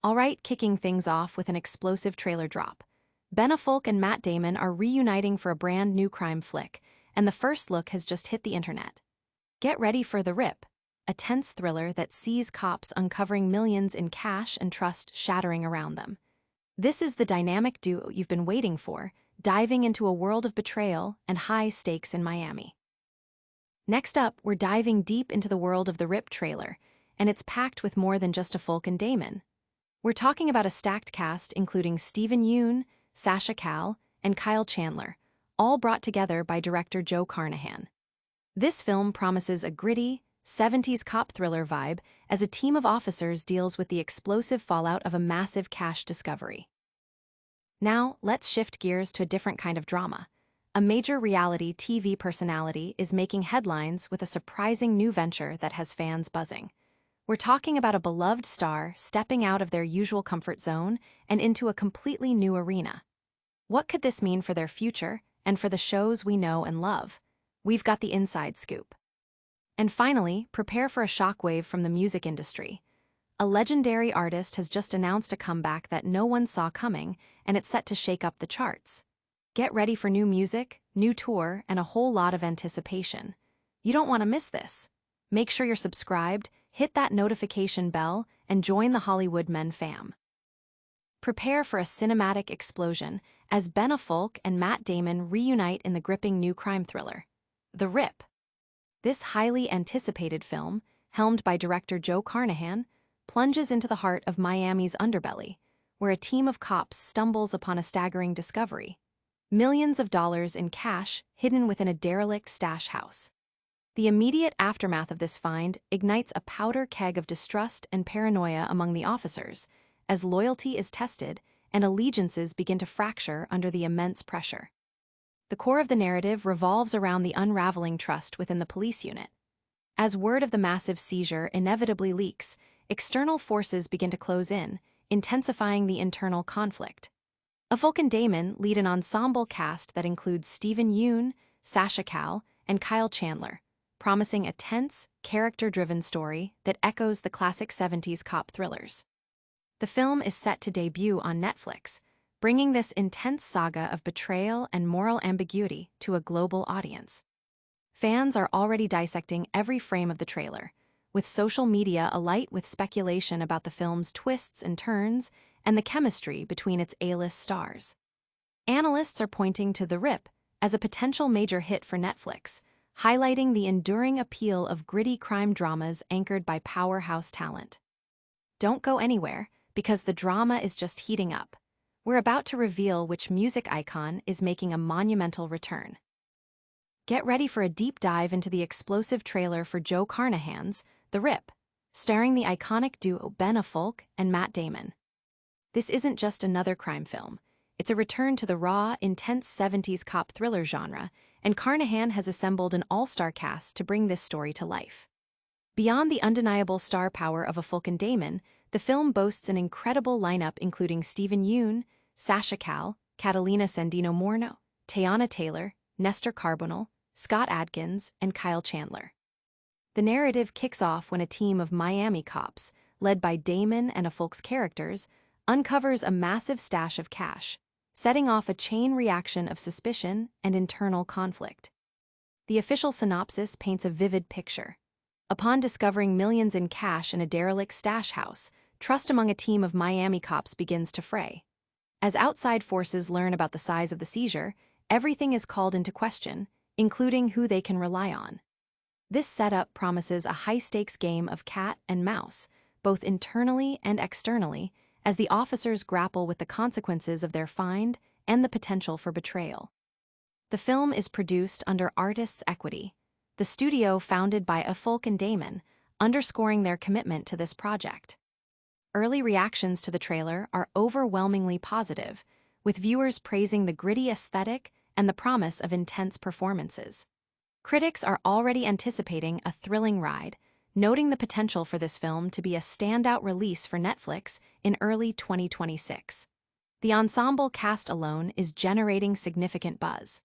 All right, kicking things off with an explosive trailer drop. Ben Affleck and Matt Damon are reuniting for a brand new crime flick, and the first look has just hit the internet. Get ready for The Rip, a tense thriller that sees cops uncovering millions in cash and trust shattering around them. This is the dynamic duo you've been waiting for, diving into a world of betrayal and high stakes in Miami. Next up, we're diving deep into the world of The Rip trailer, and it's packed with more than just Affleck and Damon. We're talking about a stacked cast including Steven Yeun, Sasha Calle, and Kyle Chandler, all brought together by director Joe Carnahan. This film promises a gritty, 70s cop thriller vibe as a team of officers deals with the explosive fallout of a massive cash discovery. Now, let's shift gears to a different kind of drama. A major reality TV personality is making headlines with a surprising new venture that has fans buzzing. We're talking about a beloved star stepping out of their usual comfort zone and into a completely new arena. What could this mean for their future and for the shows we know and love? We've got the inside scoop. And finally, prepare for a shockwave from the music industry. A legendary artist has just announced a comeback that no one saw coming, and it's set to shake up the charts. Get ready for new music, new tour, and a whole lot of anticipation. You don't want to miss this. Make sure you're subscribed, hit that notification bell, and join the Hollywood Men fam. Prepare for a cinematic explosion as Ben Affleck and Matt Damon reunite in the gripping new crime thriller, The Rip. This highly anticipated film, helmed by director Joe Carnahan, plunges into the heart of Miami's underbelly, where a team of cops stumbles upon a staggering discovery: millions of dollars in cash hidden within a derelict stash house. The immediate aftermath of this find ignites a powder keg of distrust and paranoia among the officers, as loyalty is tested and allegiances begin to fracture under the immense pressure. The core of the narrative revolves around the unraveling trust within the police unit. As word of the massive seizure inevitably leaks, external forces begin to close in, intensifying the internal conflict. Affleck and Damon lead an ensemble cast that includes Steven Yeun, Sasha Calle, and Kyle Chandler, promising a tense, character-driven story that echoes the classic 70s cop thrillers. The film is set to debut on Netflix, bringing this intense saga of betrayal and moral ambiguity to a global audience. Fans are already dissecting every frame of the trailer, with social media alight with speculation about the film's twists and turns and the chemistry between its A-list stars. Analysts are pointing to The Rip as a potential major hit for Netflix, highlighting the enduring appeal of gritty crime dramas anchored by powerhouse talent. Don't go anywhere, because the drama is just heating up. We're about to reveal which music icon is making a monumental return. Get ready for a deep dive into the explosive trailer for Joe Carnahan's The Rip, starring the iconic duo Ben Affleck and Matt Damon. This isn't just another crime film. It's a return to the raw, intense 70s cop thriller genre, and Carnahan has assembled an all-star cast to bring this story to life. Beyond the undeniable star power of Affleck and Damon, the film boasts an incredible lineup including Steven Yeun, Sasha Calle, Catalina Sandino-Morno, Teyana Taylor, Nestor Carbonell, Scott Adkins, and Kyle Chandler. The narrative kicks off when a team of Miami cops, led by Damon and Affleck's characters, uncovers a massive stash of cash, setting off a chain reaction of suspicion and internal conflict. The official synopsis paints a vivid picture. Upon discovering millions in cash in a derelict stash house, trust among a team of Miami cops begins to fray. As outside forces learn about the size of the seizure, everything is called into question, including who they can rely on. This setup promises a high-stakes game of cat and mouse, both internally and externally, as the officers grapple with the consequences of their find and the potential for betrayal. The film is produced under Artists' Equity, the studio founded by Affleck and Damon, underscoring their commitment to this project. Early reactions to the trailer are overwhelmingly positive, with viewers praising the gritty aesthetic and the promise of intense performances. Critics are already anticipating a thrilling ride, noting the potential for this film to be a standout release for Netflix in early 2026. The ensemble cast alone is generating significant buzz.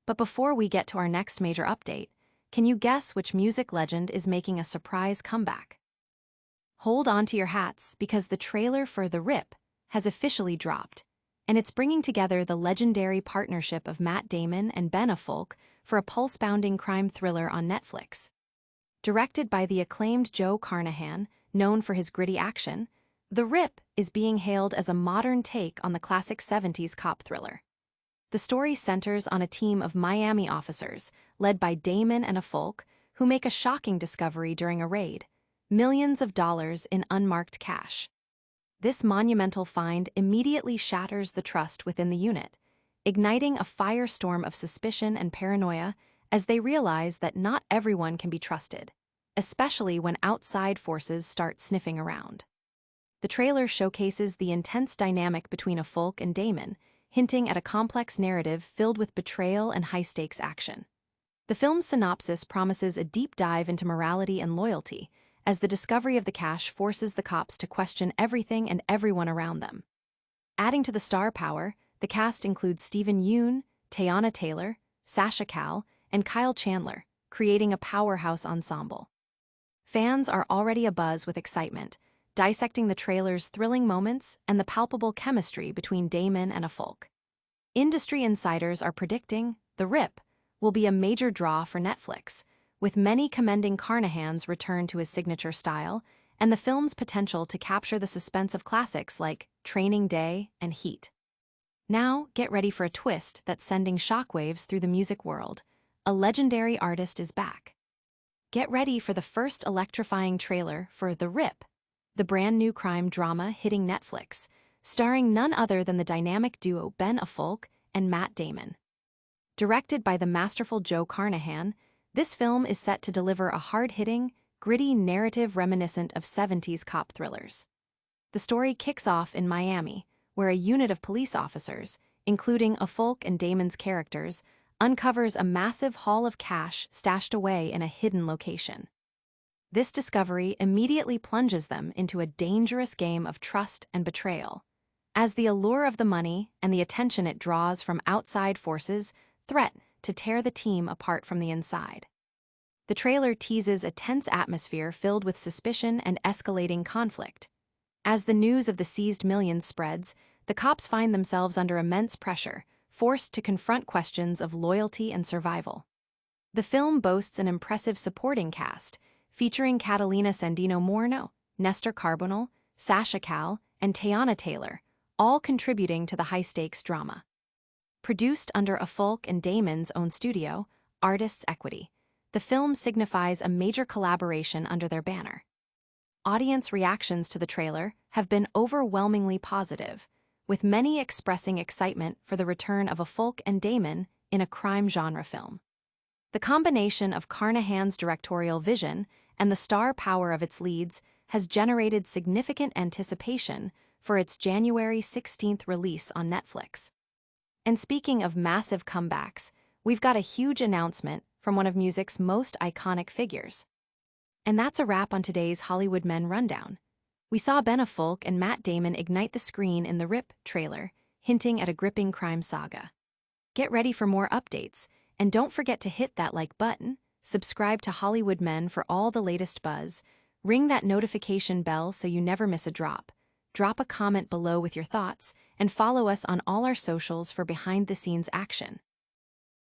But before we get to our next major update, can you guess which music legend is making a surprise comeback? Hold on to your hats because the trailer for The Rip has officially dropped, and it's bringing together the legendary partnership of Matt Damon and Ben Affleck for a pulse-pounding crime thriller on Netflix. Directed by the acclaimed Joe Carnahan, known for his gritty action, The Rip is being hailed as a modern take on the classic 70s cop thriller. The story centers on a team of Miami officers, led by Damon and Affleck, who make a shocking discovery during a raid: millions of dollars in unmarked cash. This monumental find immediately shatters the trust within the unit, igniting a firestorm of suspicion and paranoia as they realize that not everyone can be trusted, especially when outside forces start sniffing around. The trailer showcases the intense dynamic between Affleck and Damon, hinting at a complex narrative filled with betrayal and high-stakes action. The film's synopsis promises a deep dive into morality and loyalty, as the discovery of the cache forces the cops to question everything and everyone around them. Adding to the star power, the cast includes Stephen Yeun, Teyana Taylor, Sasha Cal, and Kyle Chandler, creating a powerhouse ensemble. Fans are already abuzz with excitement, dissecting the trailer's thrilling moments and the palpable chemistry between Damon and Affleck. Industry insiders are predicting The Rip will be a major draw for Netflix, with many commending Carnahan's return to his signature style and the film's potential to capture the suspense of classics like Training Day and Heat. Now, get ready for a twist that's sending shockwaves through the music world. A legendary artist is back. Get ready for the first electrifying trailer for The Rip, the brand new crime drama hitting Netflix, starring none other than the dynamic duo Ben Affleck and Matt Damon. Directed by the masterful Joe Carnahan, this film is set to deliver a hard-hitting, gritty narrative reminiscent of 70s cop thrillers. The story kicks off in Miami, where a unit of police officers, including Affleck and Damon's characters, uncovers a massive haul of cash stashed away in a hidden location. This discovery immediately plunges them into a dangerous game of trust and betrayal, as the allure of the money and the attention it draws from outside forces threaten to tear the team apart from the inside. The trailer teases a tense atmosphere filled with suspicion and escalating conflict. As the news of the seized millions spreads, the cops find themselves under immense pressure, forced to confront questions of loyalty and survival. The film boasts an impressive supporting cast, featuring Catalina Sandino Morno, Nestor Carbonell, Sasha Cal, and Teyana Taylor, all contributing to the high-stakes drama. Produced under Affleck and Damon's own studio, Artists Equity, the film signifies a major collaboration under their banner. Audience reactions to the trailer have been overwhelmingly positive, with many expressing excitement for the return of Affleck and Damon in a crime genre film. The combination of Carnahan's directorial vision and the star power of its leads has generated significant anticipation for its January 16th release on Netflix. And speaking of massive comebacks, we've got a huge announcement from one of music's most iconic figures. And that's a wrap on today's Hollywood Men Rundown. We saw Ben Affleck and Matt Damon ignite the screen in the Rip trailer, hinting at a gripping crime saga. Get ready for more updates, and don't forget to hit that like button, subscribe to Hollywood Men for all the latest buzz, ring that notification bell so you never miss a drop. Drop a comment below with your thoughts, and follow us on all our socials for behind-the-scenes action.